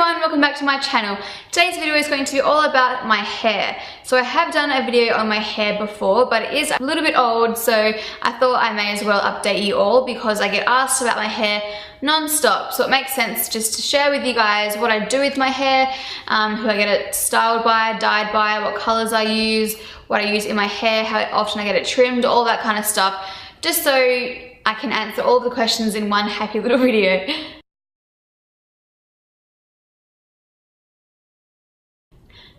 everyone, welcome back to my channel. Today's video is going to be all about my hair. So I have done a video on my hair before, but it is a little bit old, so I thought I may as well update you all because I get asked about my hair non-stop. So it makes sense just to share with you guys what I do with my hair, who I get it styled by, dyed by, what colors I use, what I use in my hair, how often I get it trimmed, all that kind of stuff, just so I can answer all the questions in one happy little video.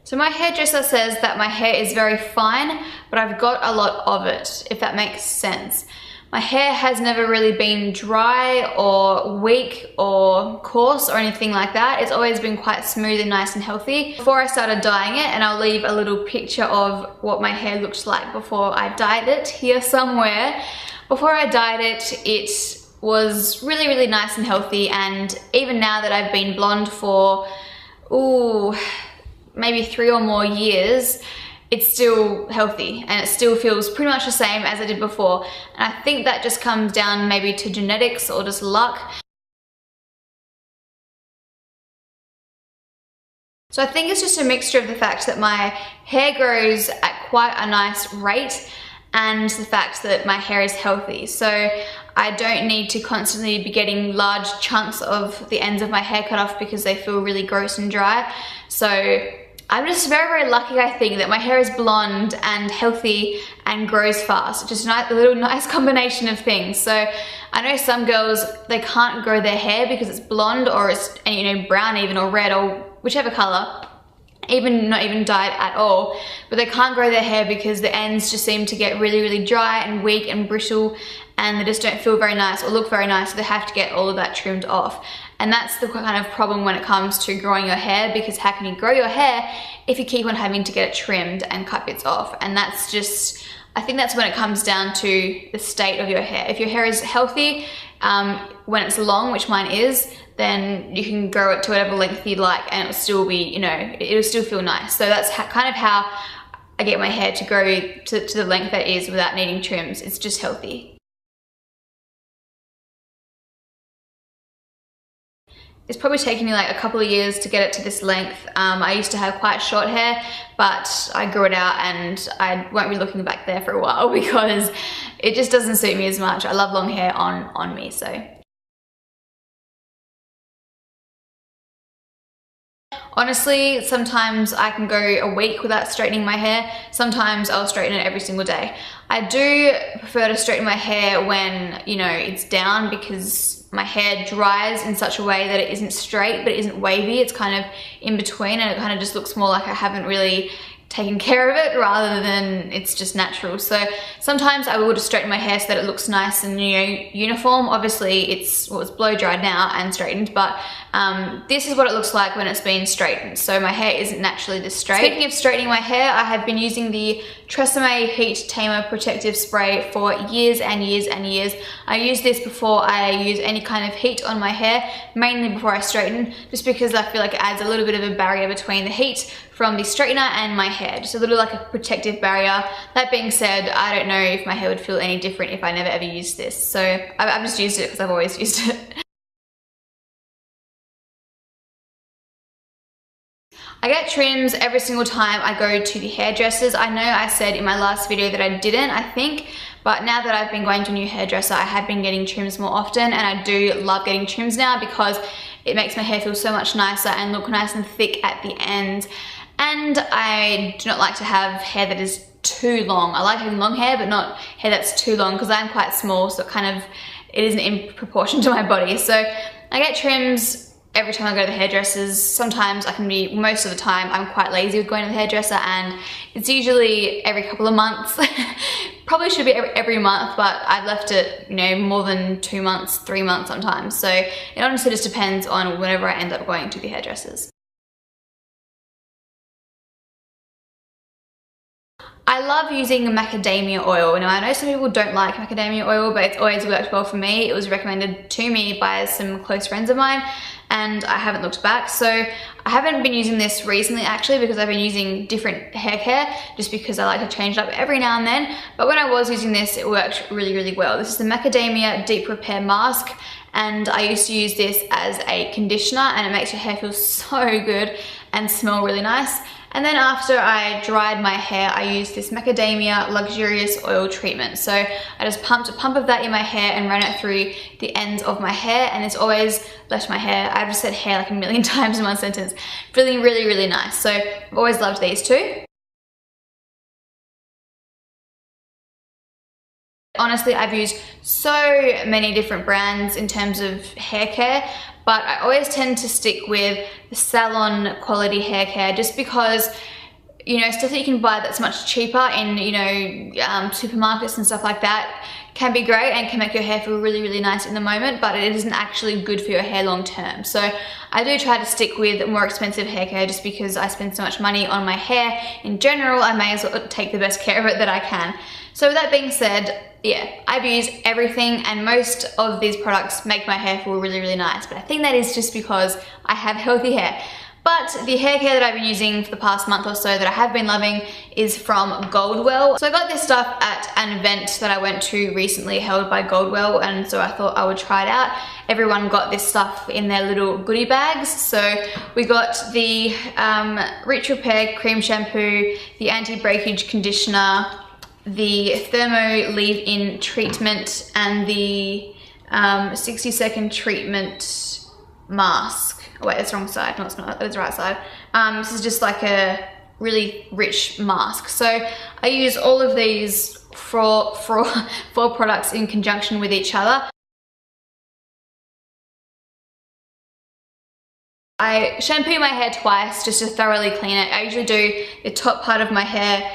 So my hairdresser says that my hair is very fine, but I've got a lot of it, if that makes sense. My hair has never really been dry or weak or coarse or anything like that. It's always been quite smooth and nice and healthy. Before I started dyeing it, and I'll leave a little picture of what my hair looked like before I dyed it here somewhere. Before I dyed it, it was really, really nice and healthy, and even now that I've been blonde for, maybe 3 or more years, it's still healthy and it still feels pretty much the same as I did before. And I think that just comes down maybe to genetics or just luck. So I think it's just a mixture of the fact that my hair grows at quite a nice rate and the fact that my hair is healthy. So I don't need to constantly be getting large chunks of the ends of my hair cut off because they feel really gross and dry. So I'm just very, very lucky, I think, that my hair is blonde and healthy and grows fast. Just a little nice combination of things. So I know some girls, they can't grow their hair because it's blonde or it's, you know, brown even, or red, or whichever color, even not even dyed at all, but they can't grow their hair because the ends just seem to get really, really dry and weak and brittle, and they just don't feel very nice or look very nice, so they have to get all of that trimmed off. And that's the kind of problem when it comes to growing your hair, because how can you grow your hair if you keep on having to get it trimmed and cut bits off? And that's just, I think that's when it comes down to the state of your hair. If your hair is healthy, when it's long, which mine is, then you can grow it to whatever length you'd like and it'll still be, you know, it'll still feel nice. So that's kind of how I get my hair to grow to the length that it is without needing trims. It's just healthy. It's probably taken me like a couple of years to get it to this length. I used to have quite short hair, but I grew it out and I won't be looking back there for a while because it just doesn't suit me as much. I love long hair on me, so. Honestly, sometimes I can go a week without straightening my hair. Sometimes I'll straighten it every single day. I do prefer to straighten my hair when, you know, it's down, because my hair dries in such a way that it isn't straight but it isn't wavy. It's kind of in between and it kind of just looks more like I haven't really taken care of it rather than it's just natural. So sometimes I will just straighten my hair so that it looks nice and, you know, uniform. Obviously it's blow dried now and straightened, but this is what it looks like when it's been straightened. So my hair isn't naturally this straight. Speaking of straightening my hair, I have been using the TRESemmé Heat Tamer Protective Spray for years and years and years. I use this before I use any kind of heat on my hair, mainly before I straighten, just because I feel like it adds a little bit of a barrier between the heat from the straightener and my hair, just a little like a protective barrier. That being said, I don't know if my hair would feel any different if I never ever used this. So I've just used it because I've always used it. I get trims every single time I go to the hairdressers. I know I said in my last video that I didn't, I think, but now that I've been going to a new hairdresser, I have been getting trims more often, and I do love getting trims now because it makes my hair feel so much nicer and look nice and thick at the end. And I do not like to have hair that is too long. I like having long hair, but not hair that's too long, because I'm quite small, so it isn't in proportion to my body. So I get trims every time I go to the hairdressers. Sometimes most of the time, I'm quite lazy with going to the hairdresser, and it's usually every couple of months. Probably should be every month, but I've left it, you know, more than 2 months, 3 months sometimes. So it honestly just depends on whenever I end up going to the hairdressers. I love using macadamia oil. Now, I know some people don't like macadamia oil, but it's always worked well for me. It was recommended to me by some close friends of mine, and I haven't looked back. So I haven't been using this recently, actually, because I've been using different hair care, just because I like to change it up every now and then. But when I was using this, it worked really, really well. This is the Macadamia Deep Repair Mask, and I used to use this as a conditioner, and it makes your hair feel so good and smell really nice. And then after I dried my hair, I used this macadamia luxurious oil treatment. So I just pumped a pump of that in my hair and ran it through the ends of my hair, and it's always left my hair, I've just said hair like a million times in one sentence, feeling really, really nice. So I've always loved these two. Honestly, I've used so many different brands in terms of hair care, but I always tend to stick with the salon quality hair care just because, you know, stuff that you can buy that's much cheaper in, you know, supermarkets and stuff like that can be great and can make your hair feel really, really nice in the moment, but it isn't actually good for your hair long term. So I do try to stick with more expensive hair care just because I spend so much money on my hair in general. I may as well take the best care of it that I can. So with that being said, yeah, I've used everything, and most of these products make my hair feel really, really nice, but I think that is just because I have healthy hair. But the hair care that I've been using for the past month or so that I have been loving is from Goldwell. So I got this stuff at an event that I went to recently held by Goldwell, and so I thought I would try it out. Everyone got this stuff in their little goodie bags. So we got the Rich Repair Cream Shampoo, the Anti-Breakage Conditioner, the Thermo Leave-In Treatment, and the 60-second treatment mask. Oh wait, that's the wrong side. No, it's not. That is the right side. This is just like a really rich mask. So I use all of these four products in conjunction with each other. I shampoo my hair twice just to thoroughly clean it. I usually do the top part of my hair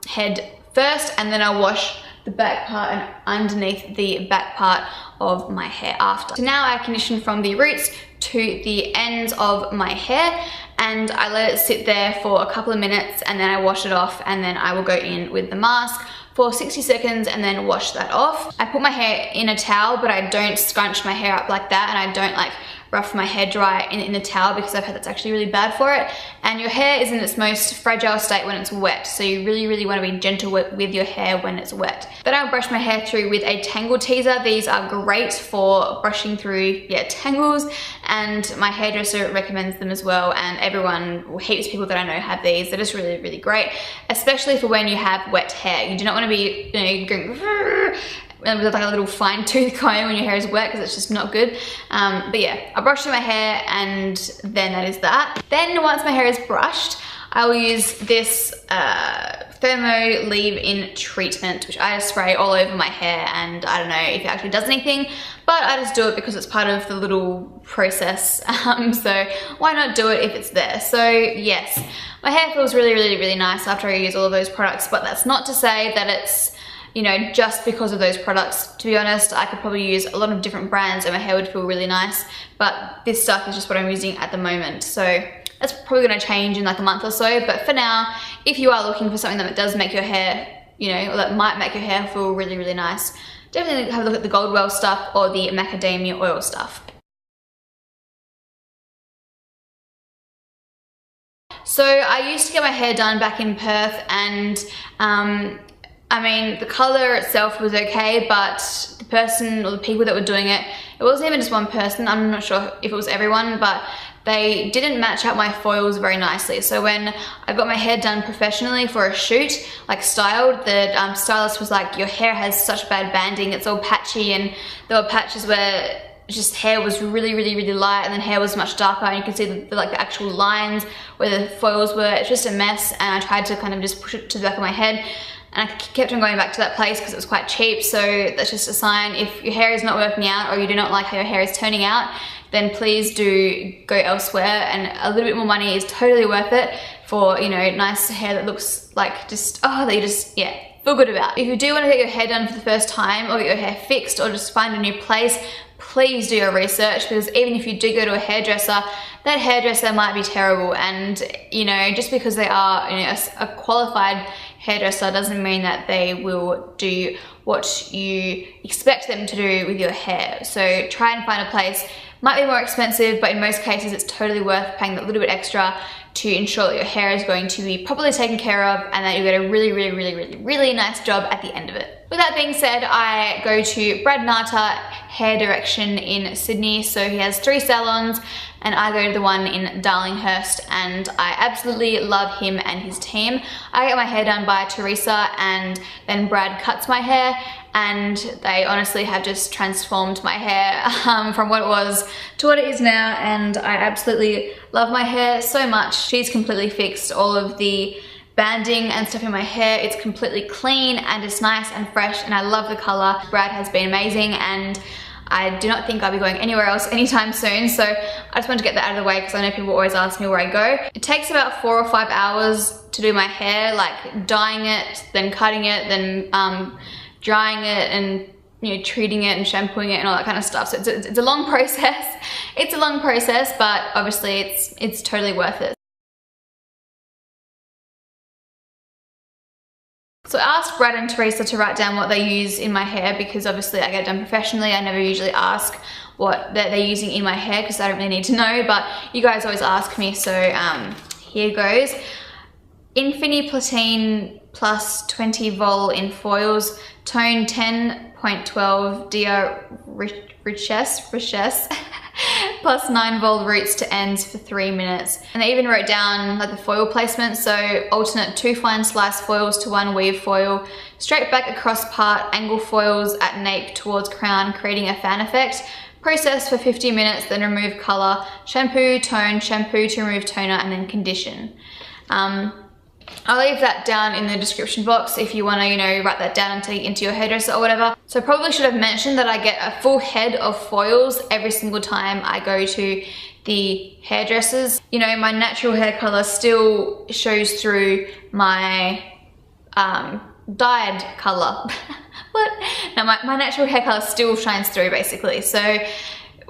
head first, and then I wash the back part and underneath the back part of my hair after. So now I condition from the roots to the ends of my hair, and I let it sit there for a couple of minutes, and then I wash it off, and then I will go in with the mask for 60 seconds and then wash that off. I put my hair in a towel, but I don't scrunch my hair up like that, and I don't like rough my hair dry in a towel because I've heard that's actually really bad for it. And your hair is in its most fragile state when it's wet, so you really, really want to be gentle with your hair when it's wet. Then I'll brush my hair through with a tangle teaser. These are great for brushing through, tangles, and my hairdresser recommends them as well, and everyone, heaps of people that I know have these. They're just really, really great, especially for when you have wet hair. You do not want to be, going with like a little fine tooth comb when your hair is wet, because it's just not good. But yeah, I brush through my hair, and then that is that. Then once my hair is brushed, I will use this Thermo Leave-In Treatment, which I just spray all over my hair, and I don't know if it actually does anything, but I just do it because it's part of the little process. So why not do it if it's there? So yes, my hair feels really, really, really nice after I use all of those products, but that's not to say that it's, just because of those products. To be honest, I could probably use a lot of different brands and my hair would feel really nice, but this stuff is just what I'm using at the moment. So that's probably gonna change in like a month or so, but for now, if you are looking for something that does make your hair, or that might make your hair feel really, really nice, definitely have a look at the Goldwell stuff or the macadamia oil stuff. So I used to get my hair done back in Perth, and I mean, the color itself was okay, but the person or the people that were doing it, it wasn't even just one person. I'm not sure if it was everyone, but they didn't match up my foils very nicely. So when I got my hair done professionally for a shoot, like styled, the stylist was like, your hair has such bad banding, it's all patchy, and there were patches where just hair was really, really, really light, and then hair was much darker, and you can see the actual lines where the foils were. It's just a mess, and I tried to kind of just push it to the back of my head, and I kept on going back to that place because it was quite cheap. So that's just a sign. If your hair is not working out, or you do not like how your hair is turning out, then please do go elsewhere, and a little bit more money is totally worth it for, nice hair that looks like that you just, feel good about. If you do want to get your hair done for the first time, or get your hair fixed, or just find a new place, please do your research, because even if you do go to a hairdresser, that hairdresser might be terrible, and just because they are a qualified hairdresser doesn't mean that they will do what you expect them to do with your hair. So try and find a place. Might be more expensive, but in most cases it's totally worth paying that little bit extra to ensure that your hair is going to be properly taken care of and that you get a really nice job at the end of it. With that being said, I go to Brad Nata Hair Direction in Sydney. So he has 3 salons and I go to the one in Darlinghurst, and I absolutely love him and his team. I get my hair done by Teresa and then Brad cuts my hair, and they honestly have just transformed my hair from what it was to what it is now, and I absolutely love my hair so much. She's completely fixed all of the banding and stuff in my hair. It's completely clean and it's nice and fresh, and I love the color. Brad has been amazing, and I do not think I'll be going anywhere else anytime soon, so I just wanted to get that out of the way because I know people always ask me where I go. It takes about 4 or 5 hours to do my hair, like dyeing it, then cutting it, then drying it, and you know, treating it and shampooing it and all that kind of stuff. So it's a long process. It's a long process, but obviously it's totally worth it. So I asked Brad and Teresa to write down what they use in my hair, because obviously I get it done professionally. I never usually ask what they're using in my hair because I don't really need to know, but you guys always ask me, so here goes. Infinity Platine plus 20 vol in foils, tone 10.12 Dia Richesse plus 9 vol roots to ends for 3 minutes. And they even wrote down like the foil placement, so alternate 2 fine slice foils to 1 weave foil, straight back across part, angle foils at nape towards crown, creating a fan effect. Process for 50 minutes, then remove color, shampoo, tone, shampoo to remove toner, and then condition. I'll leave that down in the description box if you want to, you know, write that down and take it into your hairdresser or whatever. So I probably should have mentioned that I get a full head of foils every single time I go to the hairdressers. You know, my natural hair color still shows through my dyed color. What? No, my natural hair color still shines through basically. So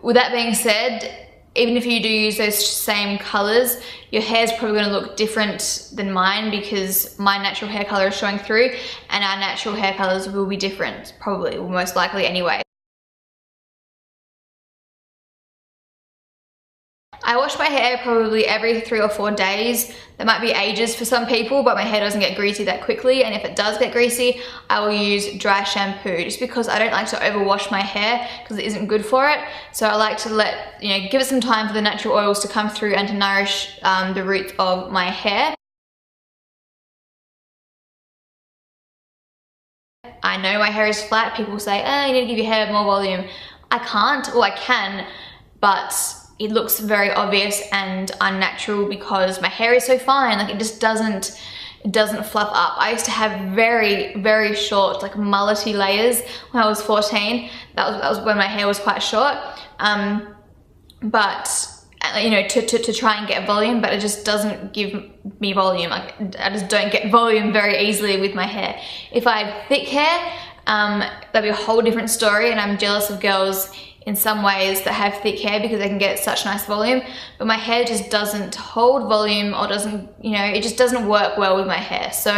with that being said, even if you do use those same colors, your hair is probably going to look different than mine because my natural hair color is showing through, and our natural hair colors will be different, probably, or most likely anyway. I wash my hair probably every 3 or 4 days. That might be ages for some people, but my hair doesn't get greasy that quickly, and if it does get greasy, I will use dry shampoo just because I don't like to overwash my hair because it isn't good for it. So I like to give it some time for the natural oils to come through and to nourish the roots of my hair. I know my hair is flat. People say, oh, you need to give your hair more volume. I can't, or I can, but it looks very obvious and unnatural because my hair is so fine. Like, it just doesn't fluff up. I used to have very short, like mullety layers when I was 14. That was when my hair was quite short. But you know, to try and get volume, but it just doesn't give me volume. Like, I just don't get volume very easily with my hair. If I had thick hair, that'd be a whole different story, and I'm jealous of girls in some ways that have thick hair because they can get such nice volume, but my hair just doesn't hold volume, or doesn't, you know, it just doesn't work well with my hair. So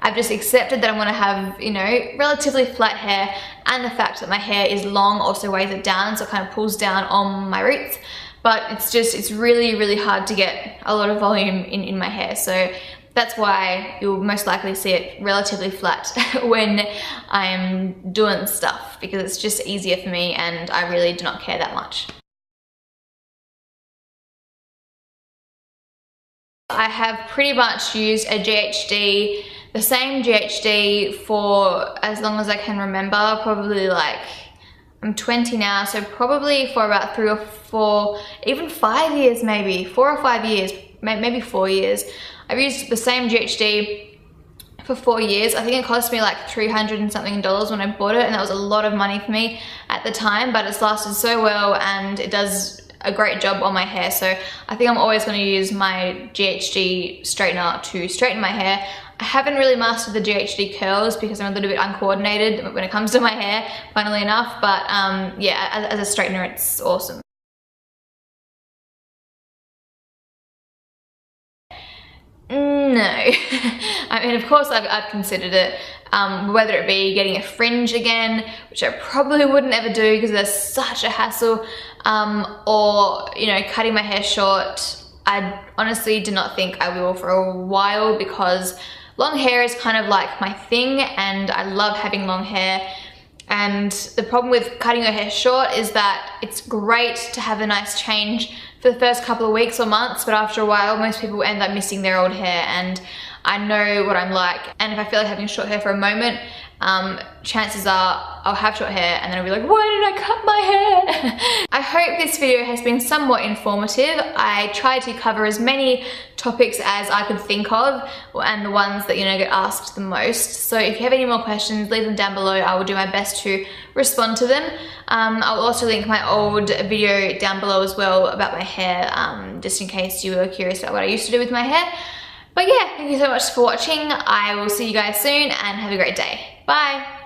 I've just accepted that I'm gonna have, you know, relatively flat hair, and the fact that my hair is long also weighs it down, so it kind of pulls down on my roots. But it's really hard to get a lot of volume in my hair, so that's why you'll most likely see it relatively flat when I'm doing stuff, because it's just easier for me and I really do not care that much. I have pretty much used a GHD, the same GHD for as long as I can remember, probably like, I'm 20 now, so probably for about 3 or 4, even 5 years maybe, 4 or 5 years, maybe 4 years. I've used the same GHD for 4 years. I think it cost me like $300 and something when I bought it, and that was a lot of money for me at the time, but it's lasted so well and it does a great job on my hair. So I think I'm always going to use my GHD straightener to straighten my hair. I haven't really mastered the GHD curls because I'm a little bit uncoordinated when it comes to my hair, funnily enough, but yeah, as a straightener it's awesome. No. I mean, of course I've considered it, whether it be getting a fringe again, which I probably wouldn't ever do because there's such a hassle, or, you know, cutting my hair short, I honestly did not think I will for a while, because long hair is kind of like my thing and I love having long hair. And the problem with cutting your hair short is that it's great to have a nice change for the first couple of weeks or months, but after a while most people end up missing their old hair, and I know what I'm like. And if I feel like having short hair for a moment, chances are I'll have short hair and then I'll be like, why did I cut my hair? I hope this video has been somewhat informative. I tried to cover as many topics as I could think of, and the ones that, you know, get asked the most. So if you have any more questions, leave them down below. I will do my best to respond to them. I'll also link my old video down below as well about my hair, just in case you were curious about what I used to do with my hair. But yeah, thank you so much for watching. I will see you guys soon and have a great day. Bye.